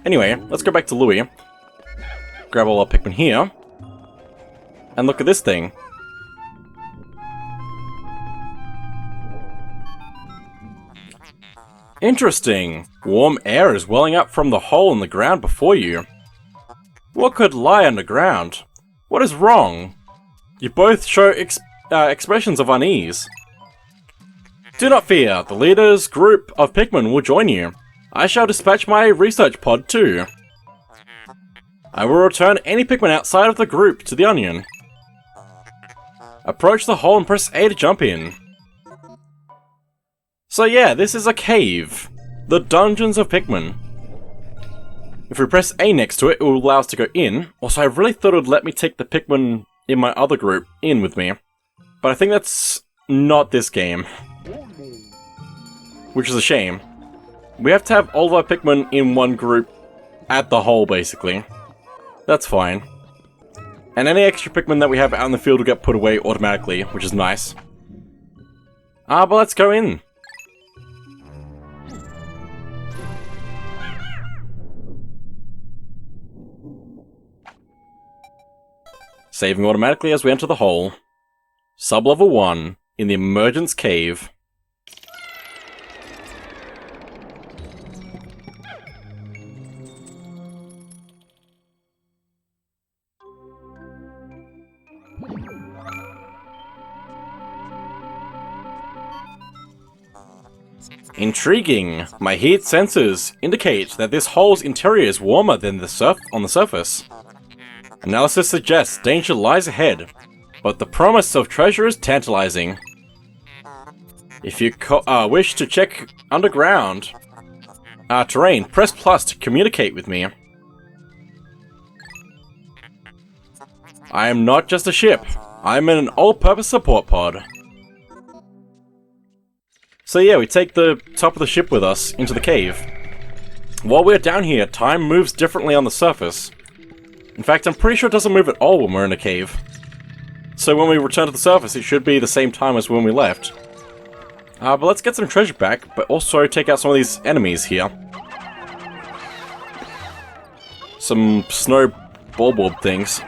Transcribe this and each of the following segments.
Anyway, let's go back to Louis. Grab all our Pikmin here. And look at this thing. Interesting. Warm air is welling up from the hole in the ground before you. What could lie underground? What is wrong? You both show expressions of unease. Do not fear, the leader's group of Pikmin will join you. I shall dispatch my research pod too. I will return any Pikmin outside of the group to the Onion. Approach the hole and press A to jump in. So yeah, this is a cave. The Dungeons of Pikmin. If we press A next to it, it will allow us to go in. Also, I really thought it would let me take the Pikmin in my other group in with me. But I think that's not this game. Which is a shame. We have to have all of our Pikmin in one group at the hole, basically. That's fine. And any extra Pikmin that we have out in the field will get put away automatically, which is nice. But let's go in. Saving automatically as we enter the hole. Sublevel 1 in the Emergence cave. Intriguing! My heat sensors indicate that this hole's interior is warmer than on the surface. Analysis suggests danger lies ahead, but the promise of treasure is tantalizing. If you wish to check underground terrain, press plus to communicate with me. I am not just a ship. I'm in an all-purpose support pod. So yeah, we take the top of the ship with us into the cave. While we're down here, time moves differently on the surface. In fact, I'm pretty sure it doesn't move at all when we're in a cave. So when we return to the surface, it should be the same time as when we left. But let's get some treasure back, but also take out some of these enemies here. Some snow bulborb things.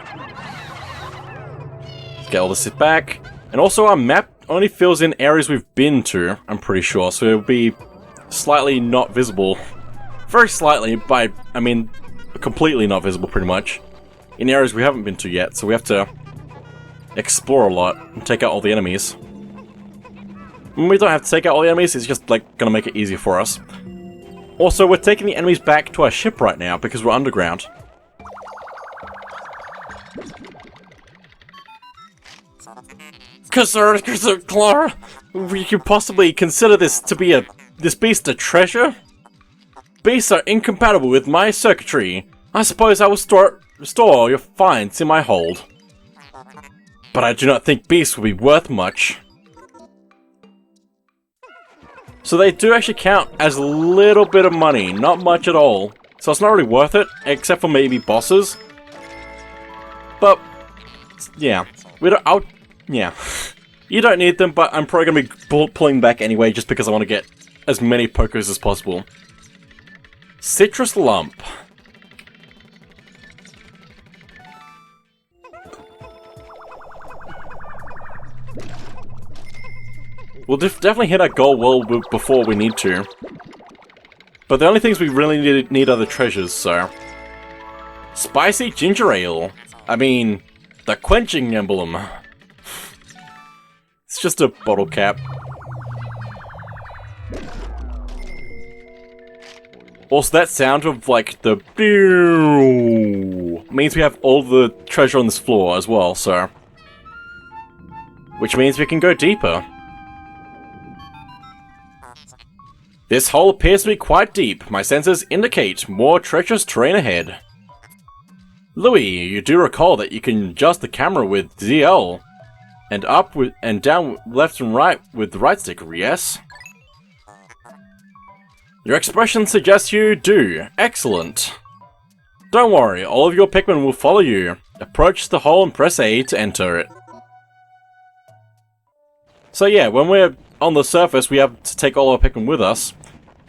Get all this back. And also our map only fills in areas we've been to, I'm pretty sure, so it'll be slightly not visible. Very slightly, by, I mean, completely not visible pretty much. In areas we haven't been to yet, so we have to explore a lot and take out all the enemies. And we don't have to take out all the enemies, it's just like gonna make it easier for us. Also, we're taking the enemies back to our ship right now because we're underground. Clara, we could possibly consider this beast a treasure? Beasts are incompatible with my circuitry. I suppose I will store your finds in my hold. But I do not think beasts will be worth much. So they do actually count as a little bit of money, not much at all. So it's not really worth it, except for maybe bosses. But, yeah. Yeah. You don't need them, but I'm probably going to be pulling back anyway, just because I want to get as many pokers as possible. Citrus Lump. We'll definitely hit our goal well before we need to. But the only things we really need are the treasures, so... Spicy Ginger Ale. I mean, the quenching emblem. It's just a bottle cap. Also, that sound of, like, the... means we have all the treasure on this floor as well, so... Which means we can go deeper. This hole appears to be quite deep. My sensors indicate more treacherous terrain ahead. Louis, you do recall that you can adjust the camera with ZL. And up and down, left and right with the right stick, yes? Your expression suggests you do. Excellent. Don't worry, all of your Pikmin will follow you. Approach the hole and press A to enter it. So yeah, when we're on the surface, we have to take all our Pikmin with us.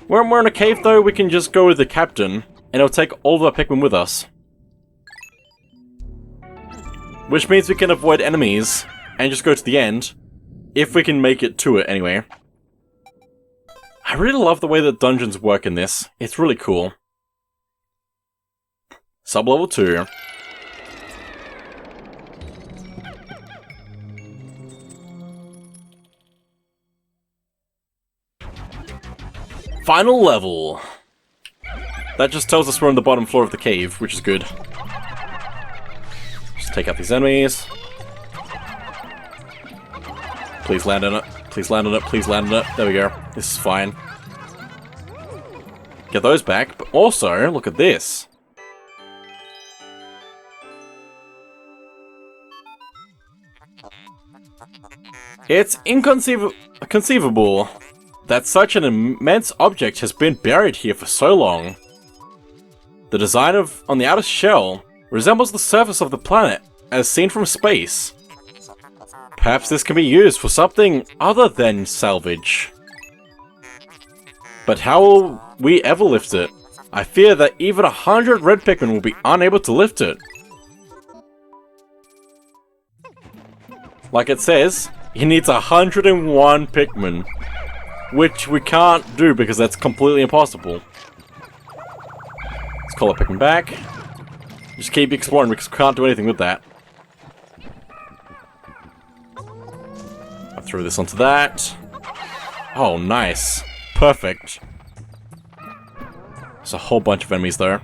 When we're in a cave though, we can just go with the captain and it'll take all of our Pikmin with us. Which means we can avoid enemies and just go to the end, if we can make it to it anyway. I really love the way that dungeons work in this. It's really cool. Sub-level 2. Final level. That just tells us we're on the bottom floor of the cave, which is good. Just take out these enemies. Please land on it. Please land on it. Please land on it. There we go. This is fine. Get those back, but also, look at this. It's inconceivable that such an immense object has been buried here for so long. The design on the outer shell resembles the surface of the planet as seen from space. Perhaps this can be used for something other than salvage. But how will we ever lift it? I fear that even 100 red Pikmin will be unable to lift it. Like it says, he needs 101 Pikmin. Which we can't do because that's completely impossible. Let's call a Pikmin back. Just keep exploring because we can't do anything with that. I'll throw this onto that. Oh, nice. Perfect. There's a whole bunch of enemies there.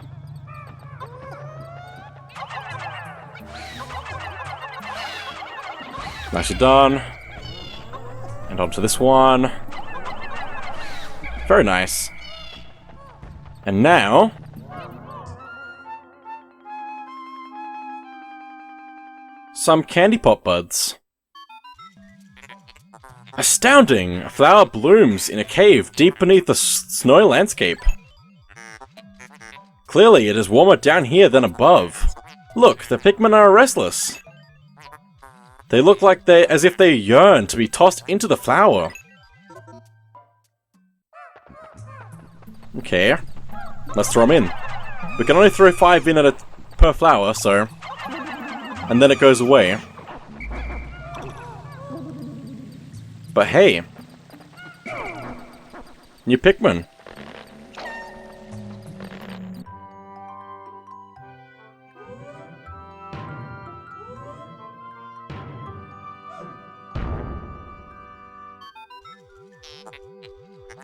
Nicely done. And onto this one. Very nice. And now... some candy pop buds. Astounding! A flower blooms in a cave deep beneath the snowy landscape. Clearly, it is warmer down here than above. Look, the Pikmin are restless. They look like as if they yearn to be tossed into the flower. Okay, let's throw them in. We can only throw 5 in per flower, so... and then it goes away. But hey! New Pikmin.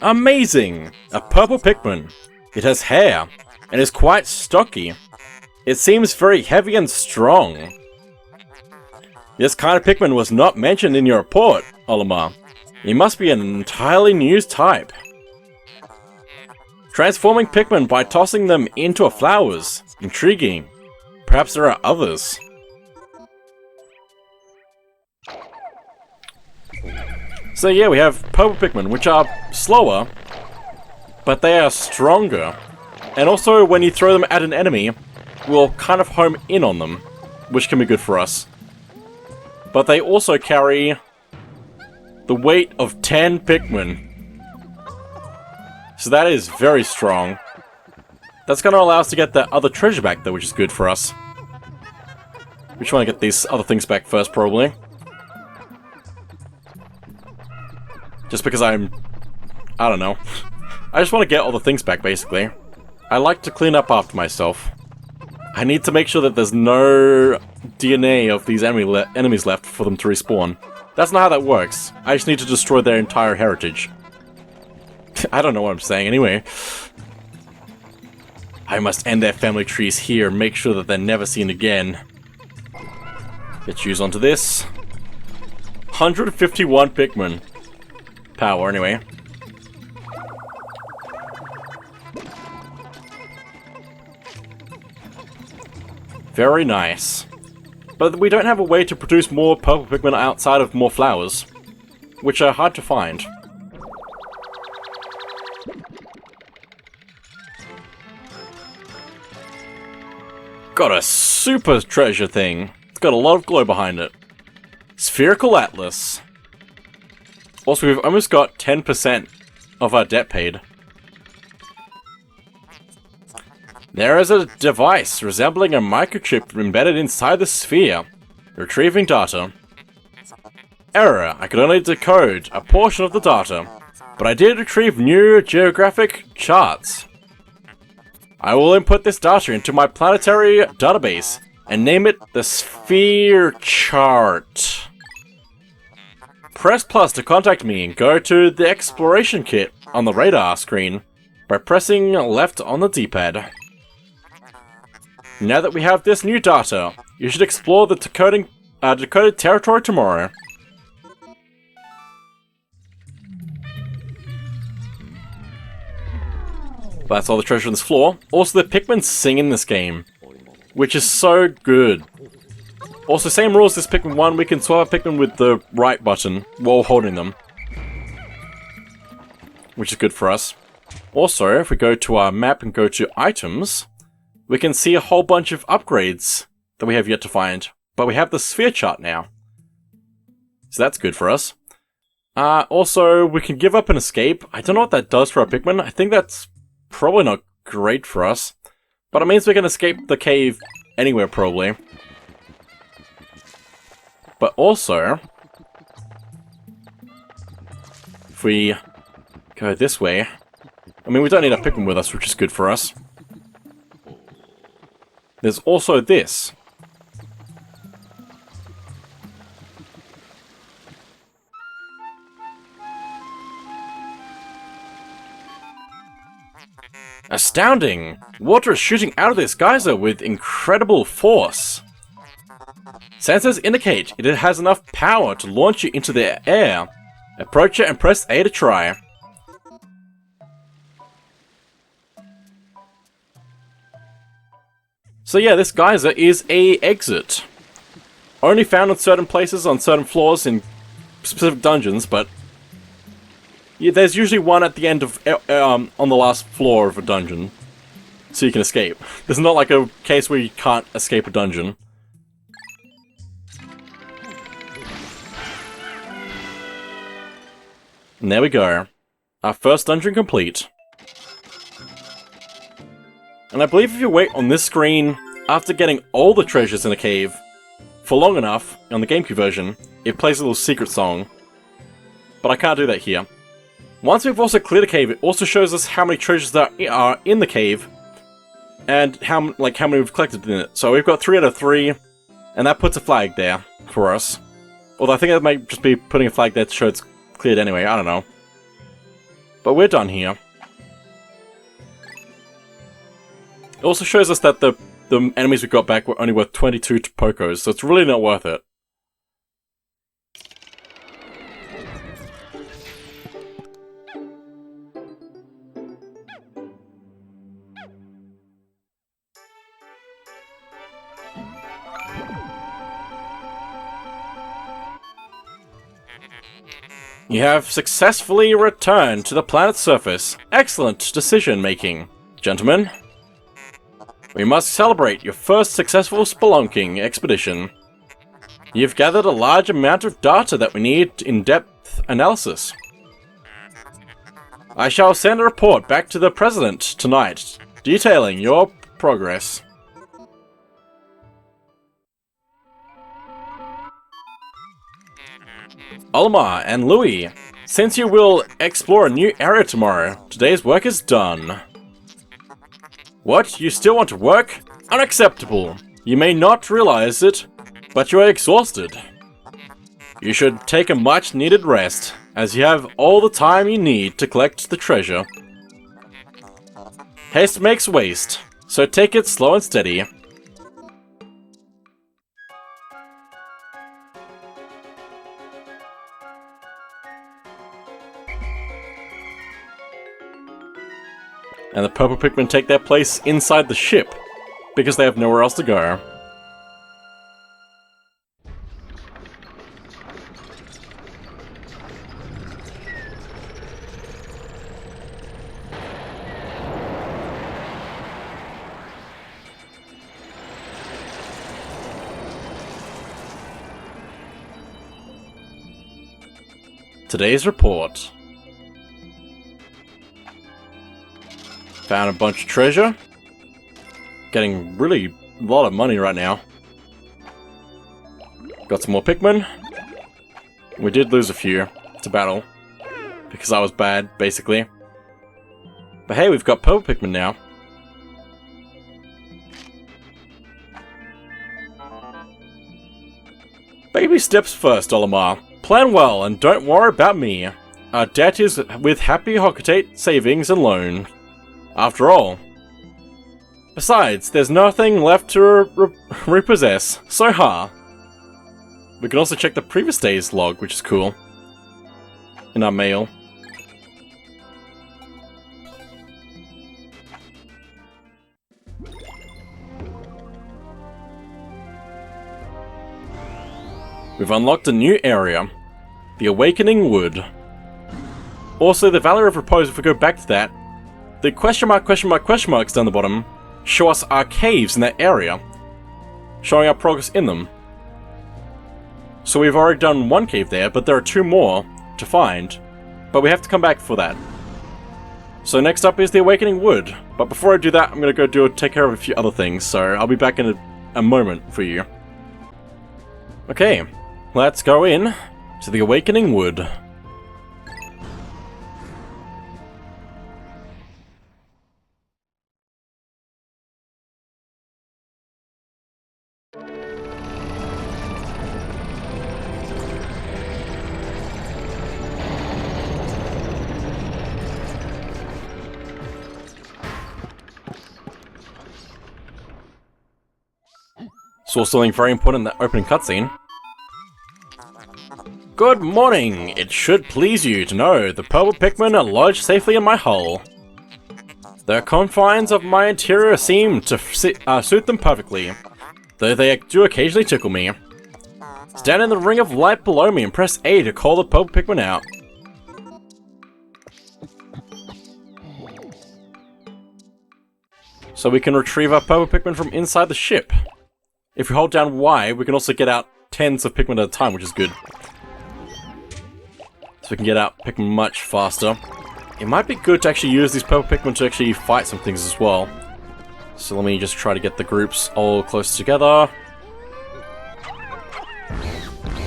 Amazing! A purple Pikmin. It has hair, and is quite stocky. It seems very heavy and strong. This kind of Pikmin was not mentioned in your report, Olimar. It must be an entirely new type. Transforming Pikmin by tossing them into flowers. Intriguing. Perhaps there are others. So yeah, we have purple Pikmin, which are slower, but they are stronger. And also, when you throw them at an enemy, we'll kind of home in on them, which can be good for us. But they also carry the weight of 10 Pikmin. So that is very strong. That's going to allow us to get that other treasure back though, which is good for us. We just want to get these other things back first, probably. Just because I don't know. I just want to get all the things back, basically. I like to clean up after myself. I need to make sure that there's no DNA of these enemies left for them to respawn. That's not how that works. I just need to destroy their entire heritage. I don't know what I'm saying anyway. I must end their family trees here, make sure that they're never seen again. Let's use onto this. 151 Pikmin. Power, anyway. Very nice. But we don't have a way to produce more purple Pikmin outside of more flowers, which are hard to find. Got a super treasure thing. It's got a lot of glow behind it. Spherical Atlas. Also, we've almost got 10% of our debt paid. There is a device resembling a microchip embedded inside the sphere. Retrieving data. Error, I could only decode a portion of the data, but I did retrieve new geographic charts. I will input this data into my planetary database and name it the Sphere Chart. Press plus to contact me and go to the exploration kit on the radar screen by pressing left on the D-pad. Now that we have this new data, you should explore the decoded territory tomorrow. That's all the treasure on this floor. Also, the Pikmin sing in this game, which is so good. Also, same rules as Pikmin 1, we can swap a Pikmin with the right button while holding them, which is good for us. Also, if we go to our map and go to items, we can see a whole bunch of upgrades that we have yet to find, but we have the sphere chart now. So that's good for us. Also, we can give up an escape. I don't know what that does for our Pikmin. I think that's probably not great for us, but it means we can escape the cave anywhere, probably. But also, if we go this way, I mean, we don't need a Pikmin with us, which is good for us. There's also this. Astounding! Water is shooting out of this geyser with incredible force. Sensors indicate it has enough power to launch you into the air. Approach it and press A to try. So yeah, this geyser is a exit. Only found in certain places on certain floors in specific dungeons, but yeah, there's usually one at the end of on the last floor of a dungeon, so you can escape. There's not like a case where you can't escape a dungeon. And there we go. Our first dungeon complete. And I believe if you wait on this screen after getting all the treasures in a cave for long enough, on the GameCube version, it plays a little secret song. But I can't do that here. Once we've also cleared a cave, it also shows us how many treasures there are in the cave, and how many we've collected in it. So we've got 3 out of 3, and that puts a flag there for us. Although I think that might just be putting a flag there to show it's cleared anyway, I don't know. But we're done here. It also shows us that the enemies we got back were only worth 22 Pokos, so it's really not worth it. You have successfully returned to the planet's surface. Excellent decision-making, gentlemen. We must celebrate your first successful spelunking expedition. You've gathered a large amount of data that we need in-depth analysis. I shall send a report back to the President tonight, detailing your progress. Olimar and Louis, since you will explore a new area tomorrow, today's work is done. What? You still want to work? Unacceptable. You may not realize it, but you are exhausted. You should take a much-needed rest, as you have all the time you need to collect the treasure. Haste makes waste, so take it slow and steady. And the purple Pikmin take their place inside the ship, because they have nowhere else to go. Today's report. Found a bunch of treasure. getting really a lot of money right now. Got some more Pikmin. We did lose a few to battle, because I was bad, basically. But hey, we've got purple Pikmin now. Baby steps first, Olimar. Plan well and don't worry about me. Our debt is with Happy Hocotate savings and loan. After all. Besides, there's nothing left to repossess, so ha. We can also check the previous day's log, which is cool. In our mail. We've unlocked a new area. The Awakening Wood. Also, the Valley of Repose, if we go back to that, the question marks down the bottom show us our caves in that area, showing our progress in them. So we've already done one cave there, but there are 2 more to find, but we have to come back for that. So next up is the Awakening Wood, but before I do that, I'm going to go take care of a few other things, so I'll be back in a moment for you. Okay, let's go in to the Awakening Wood. Saw something very important in the opening cutscene. Good morning! It should please you to know the purple Pikmin are lodged safely in my hull. The confines of my interior seem to suit them perfectly, though they do occasionally tickle me. Stand in the ring of light below me and press A to call the purple Pikmin out. So we can retrieve our purple Pikmin from inside the ship. If we hold down Y, we can also get out tens of Pikmin at a time, which is good. So we can get out Pikmin much faster. It might be good to actually use these purple Pikmin to actually fight some things as well. So let me just try to get the groups all close together.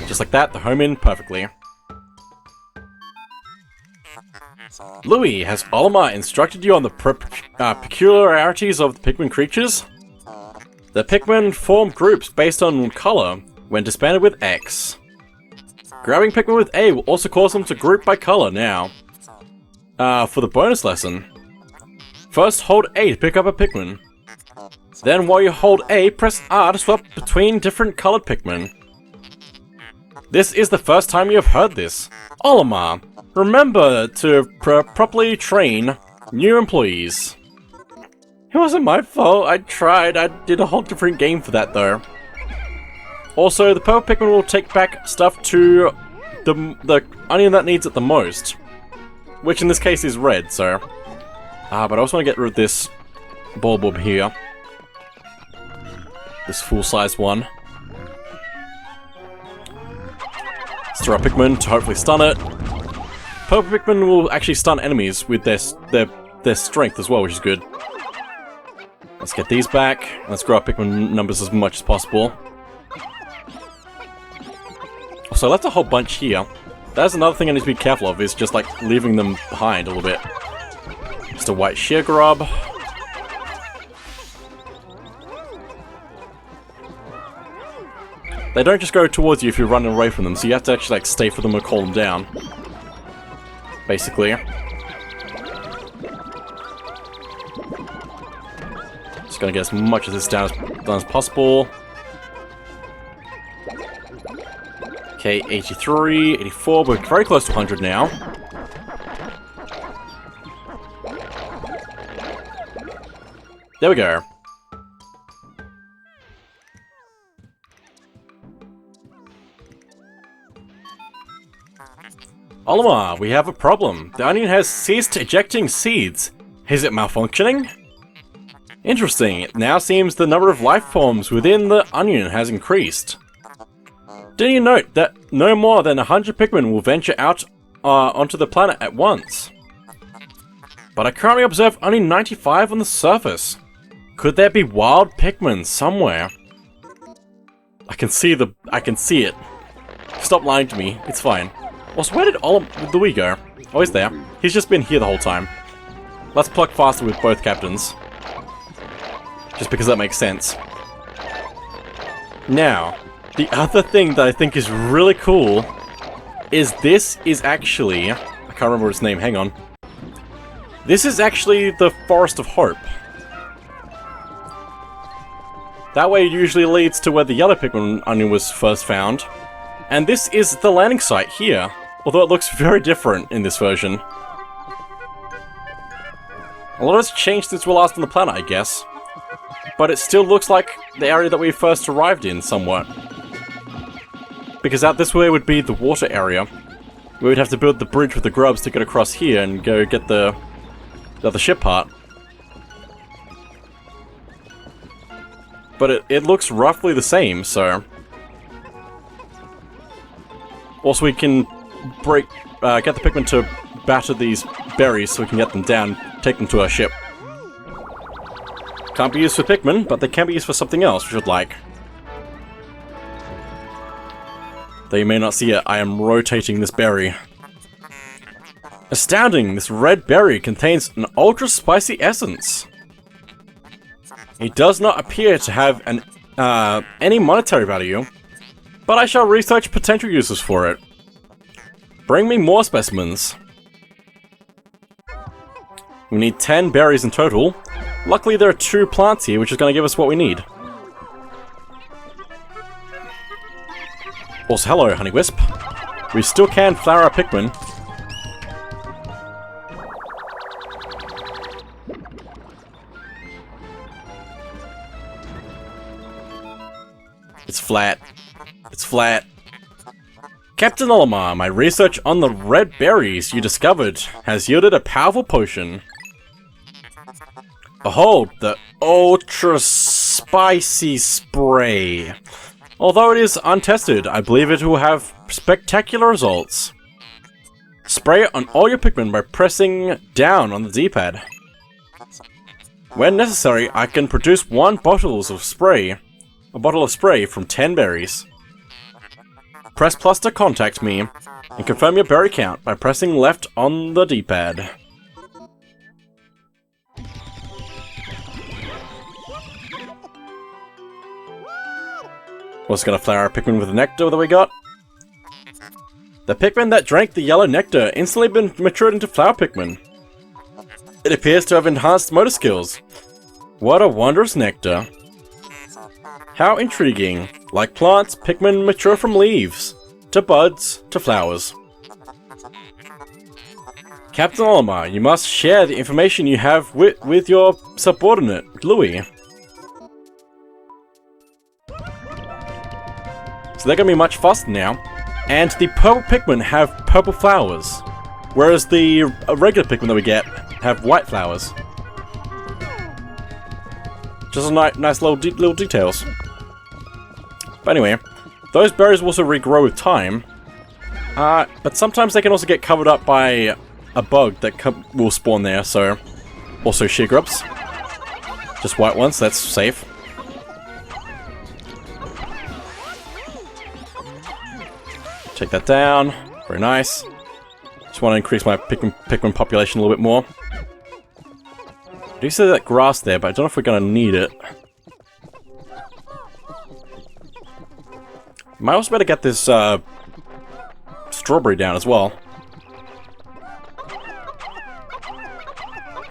Just like that, the home in perfectly. Louis, has Olimar instructed you on the peculiarities of the Pikmin creatures? The Pikmin form groups based on color when disbanded with X. Grabbing Pikmin with A will also cause them to group by color now. For the bonus lesson. First, hold A to pick up a Pikmin. Then, while you hold A, press R to swap between different colored Pikmin. This is the first time you have heard this. Olimar, remember to properly train new employees. It wasn't my fault, I tried. I did a whole different game for that though. Also, the purple Pikmin will take back stuff to the onion that needs it the most. Which in this case is red, so... but I also want to get rid of this Bulb here. This full-size one. Let's throw a Pikmin to hopefully stun it. Purple Pikmin will actually stun enemies with their strength as well, which is good. Let's get these back. Let's grow our Pikmin numbers as much as possible. So that's a whole bunch here. That's another thing I need to be careful of, is just like leaving them behind a little bit. Just a white sheer grub. They don't just go towards you if you're running away from them, so you have to actually like stay for them or call them down. Basically. Just gonna get as much of this done as possible. Okay, 83, 84, we're very close to 100 now. There we go. Olimar, we have a problem. The onion has ceased ejecting seeds. Is it malfunctioning? Interesting, it now seems the number of life forms within the onion has increased. Did you note that no more than 100 Pikmin will venture out onto the planet at once? But I currently observe only 95 on the surface. Could there be wild Pikmin somewhere? I can see it. Stop lying to me. It's fine. Also, where did Louis go? Oh, he's there. He's just been here the whole time. Let's pluck faster with both captains. Just because that makes sense. Now, the other thing that I think is really cool is this is actually... I can't remember its name, hang on. This is actually the Forest of Hope. That way it usually leads to where the yellow Pikmin onion was first found. And this is the landing site here, although it looks very different in this version. A lot has changed since we were last on the planet, I guess. But it still looks like the area that we first arrived in, somewhat. Because out this way would be the water area. We would have to build the bridge with the grubs to get across here and go get the other ship part. But it looks roughly the same, so... Also, we can get the Pikmin to batter these berries so we can get them down, take them to our ship. Can't be used for Pikmin, but they can be used for something else, which I'd like. Though you may not see it, I am rotating this berry. Astounding! This red berry contains an ultra-spicy essence. It does not appear to have any monetary value, but I shall research potential uses for it. Bring me more specimens. We need 10 berries in total. Luckily there are 2 plants here, which is going to give us what we need. Also, hello, Honeywisp. We still can flower our Pikmin. It's flat. It's flat. Captain Olimar, my research on the red berries you discovered has yielded a powerful potion. Behold, the ultra spicy spray. Although it is untested, I believe it will have spectacular results. Spray it on all your Pikmin by pressing down on the D-pad. When necessary, I can produce a bottle of spray from 10 berries. Press plus to contact me, and confirm your berry count by pressing left on the D-pad. What's gonna flower our Pikmin with the nectar that we got? The Pikmin that drank the yellow nectar instantly matured into flower Pikmin. It appears to have enhanced motor skills. What a wondrous nectar. How intriguing. Like plants, Pikmin mature from leaves, to buds, to flowers. Captain Olimar, you must share the information you have with your subordinate, Louis. So they're gonna be much faster now. And the purple Pikmin have purple flowers, whereas the regular Pikmin that we get have white flowers. Just a nice little details. But anyway, those berries will also regrow with time. But sometimes they can also get covered up by a bug that will spawn there, so... Also sheer grubs. Just white ones, that's safe. Take that down. Very nice. Just want to increase my Pikmin population a little bit more. I do see that grass there, but I don't know if we're going to need it. Might also better get this strawberry down as well.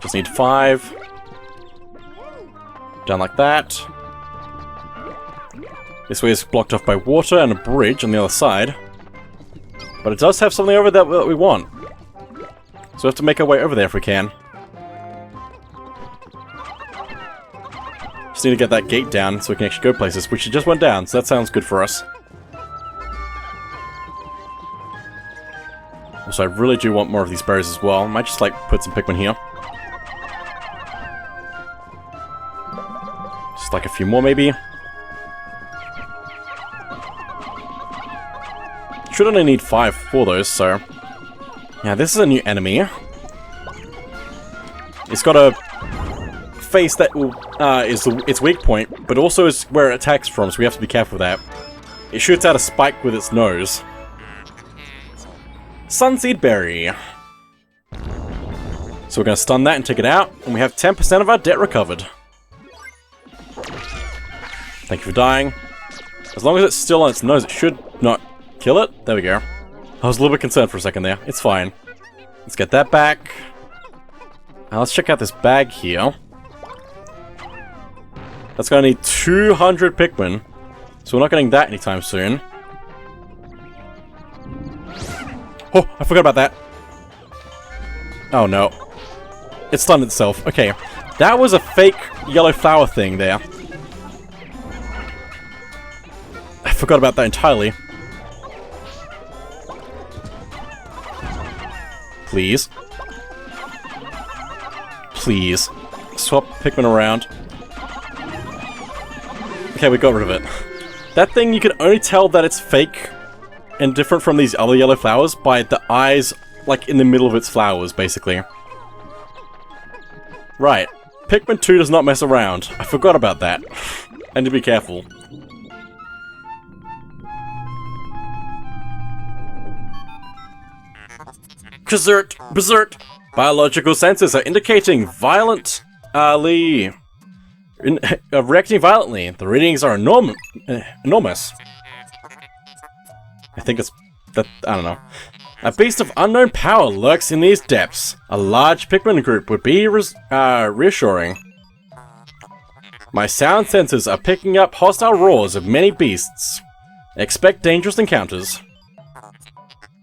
Just need 5. Down like that. This way is blocked off by water and a bridge on the other side. But it does have something over there that we want. So we have to make our way over there if we can. Just need to get that gate down so we can actually go places, which it just went down, so that sounds good for us. Also, I really do want more of these berries as well. I might just, like, put some Pikmin here. Just, like, a few more, maybe. Should only need 5 for those, so... Yeah, this is a new enemy. It's got a face that is its weak point, but also is where it attacks from, so we have to be careful with that. It shoots out a spike with its nose. Sunseed Berry. So we're going to stun that and take it out, and we have 10% of our debt recovered. Thank you for dying. As long as it's still on its nose, it should not kill it. There we go. I was a little bit concerned for a second there. It's fine. Let's get that back. Now let's check out this bag here. That's going to need 200 Pikmin. So we're not getting that anytime soon. Oh, I forgot about that. Oh no. It stunned itself. Okay. That was a fake yellow flower thing there. I forgot about that entirely. Please. Please. Swap Pikmin around. Okay, we got rid of it. That thing, you can only tell that it's fake and different from these other yellow flowers by the eyes, like, in the middle of its flowers, basically. Right. Pikmin 2 does not mess around. I forgot about that. I need to be careful. Berserk! Biological sensors are indicating reacting violently. The readings are enormous. I think it's... I don't know. A beast of unknown power lurks in these depths. A large Pikmin group would be reassuring. My sound sensors are picking up hostile roars of many beasts. Expect dangerous encounters.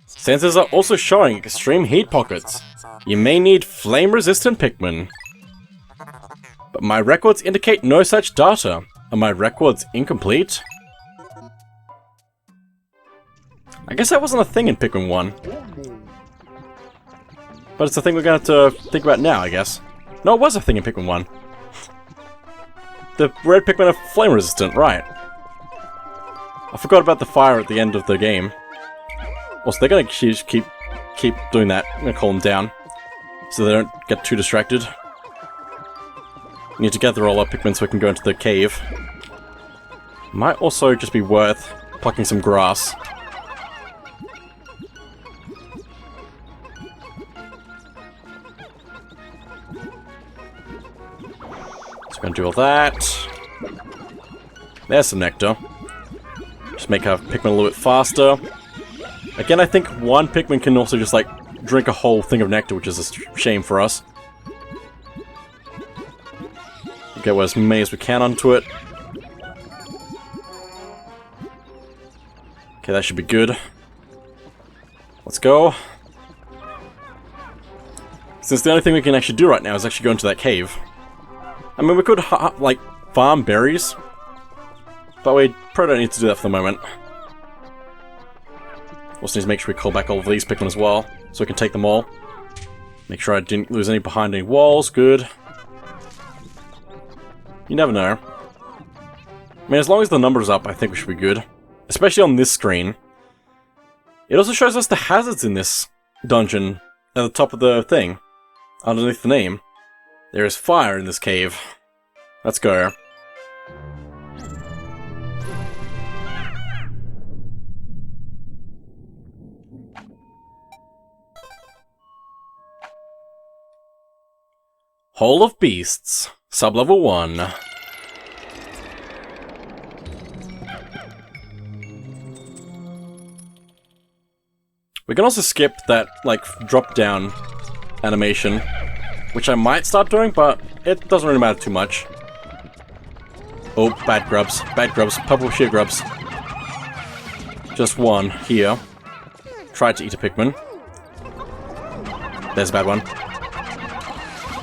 Sensors are also showing extreme heat pockets. You may need flame-resistant Pikmin. But my records indicate no such data. Are my records incomplete? I guess that wasn't a thing in Pikmin 1. But it's a thing we're going to have to think about now, I guess. No, it was a thing in Pikmin 1. The red Pikmin are flame-resistant, right. I forgot about the fire at the end of the game. Also, they're going to keep doing that. I'm going to calm them down, so they don't get too distracted. We need to gather all our Pikmin so we can go into the cave. Might also just be worth plucking some grass. So we're going to do all that. There's some nectar. Just make our Pikmin a little bit faster. Again, I think one Pikmin can also just, like, drink a whole thing of nectar, which is a shame for us. Get as many as we can onto it. Okay, that should be good. Let's go. Since the only thing we can actually do right now is actually go into that cave. I mean, we could, like, farm berries. But we probably don't need to do that for the moment. Also need to make sure we call back all of these Pikmin as well, so we can take them all. Make sure I didn't lose any behind any walls, good. You never know. I mean, as long as the number's up, I think we should be good. Especially on this screen. It also shows us the hazards in this dungeon at the top of the thing. Underneath the name. There is fire in this cave. Let's go. Hall of Beasts, Sublevel 1. We can also skip that, like, drop-down animation, which I might start doing, but it doesn't really matter too much. Oh, bad grubs, purple sheer grubs. Just one here. Tried to eat a Pikmin. There's a bad one.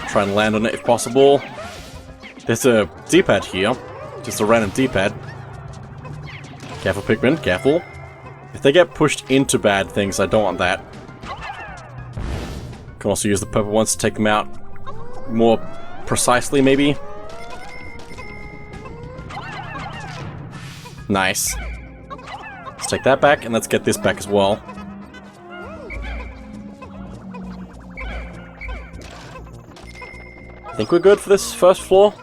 Try and land on it if possible. There's a D-pad here. Just a random D-pad. Careful, Pikmin, careful. If they get pushed into bad things, I don't want that. Can also use the purple ones to take them out more precisely, maybe. Nice. Let's take that back, and let's get this back as well. I think we're good for this first floor.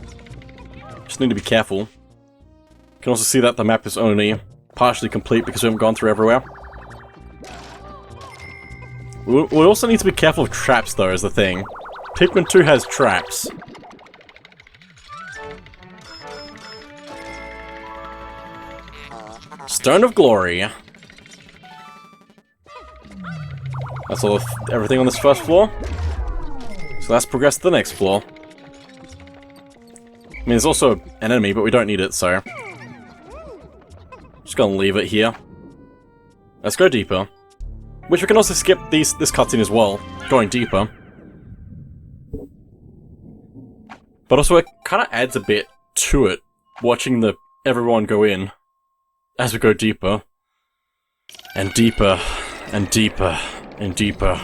Just need to be careful. You can also see that the map is only partially complete because we haven't gone through everywhere. We also need to be careful of traps, though, is the thing. Pikmin 2 has traps. Stone of Glory. That's all everything on this first floor. So let's progress to the next floor. I mean, there's also an enemy, but we don't need it, so... Just gonna leave it here. Let's go deeper. Which we can also skip this cutscene as well, going deeper. But also it kind of adds a bit to it, watching everyone go in as we go deeper. And deeper, and deeper, and deeper.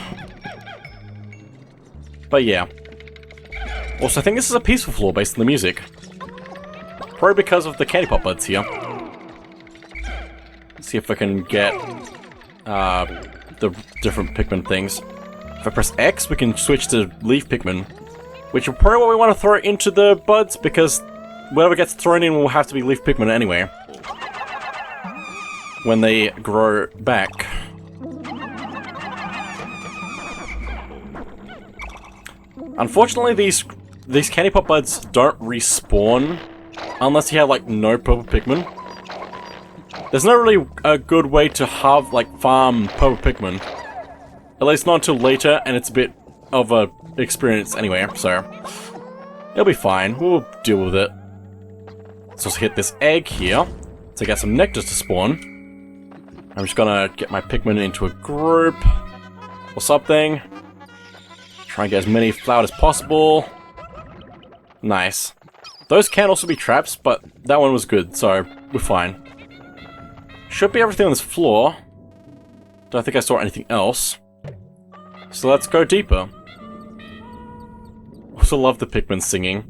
But yeah. Also, I think this is a peaceful floor based on the music. Probably because of the candy pop buds here. Let's see if I can get the different Pikmin things. If I press X, we can switch to leaf Pikmin, which is probably what we want to throw into the buds, because whatever gets thrown in will have to be leaf Pikmin anyway. When they grow back. Unfortunately, these candy pop buds don't respawn unless you have, like, no purple Pikmin. There's not really a good way to farm purple Pikmin. At least not until later, and it's a bit of a experience anyway, so... It'll be fine, we'll deal with it. Let's also hit this egg here, to get some nectar to spawn. I'm just gonna get my Pikmin into a group, or something. Try and get as many flowers as possible. Nice. Those can also be traps, but that one was good, so we're fine. Should be everything on this floor. Don't think I saw anything else. So let's go deeper. Also love the Pikmin singing.